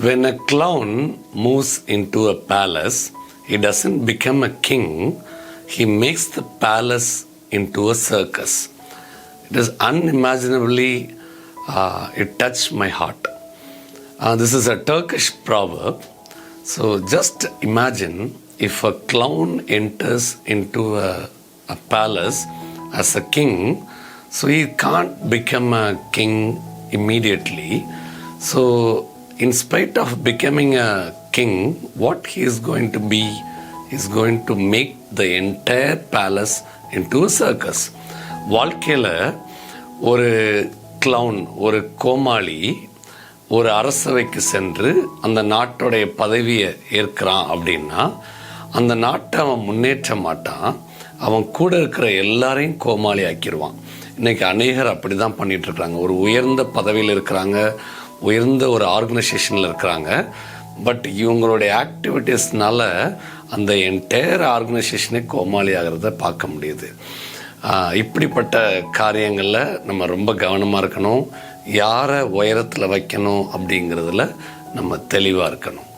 When a clown moves into a palace, he doesn't become a king, he makes the palace into a circus. It is unimaginably, it touched my heart. This is a Turkish proverb. So just imagine if a clown enters into a palace as a king, so he can't become a king immediately. So in spite of becoming a king, what he is going to be is going to make the entire palace into a circus. வாழ்க்கையில் ஒரு clown, ஒரு கோமாளி ஒரு அரசவைக்கு சென்று அந்த நாட்டுடைய பதவியை ஏற்கிறான் அப்படின்னா அந்த நாட்டை அவன் முன்னேற்ற மாட்டான், அவன் கூட இருக்கிற எல்லாரையும் கோமாளி ஆக்கிடுவான். இன்றைக்கி அநேகர் அப்படி தான் பண்ணிகிட்ருக்குறாங்க. ஒரு உயர்ந்த பதவியில் இருக்கிறாங்க, உயர்ந்த ஒரு ஆர்கனைசேஷனில் இருக்கிறாங்க, பட் இவங்களுடைய ஆக்டிவிட்டீஸ்னால அந்த என்டையர் ஆர்கனைசேஷனே கோமாளி ஆகிறத பார்க்க முடியுது. இப்படிப்பட்ட காரியங்களில் நம்ம ரொம்ப கவனமாக இருக்கணும். யாரை உயரத்தில் வைக்கணும் அப்படிங்கிறதுல நம்ம தெளிவாக இருக்கணும்.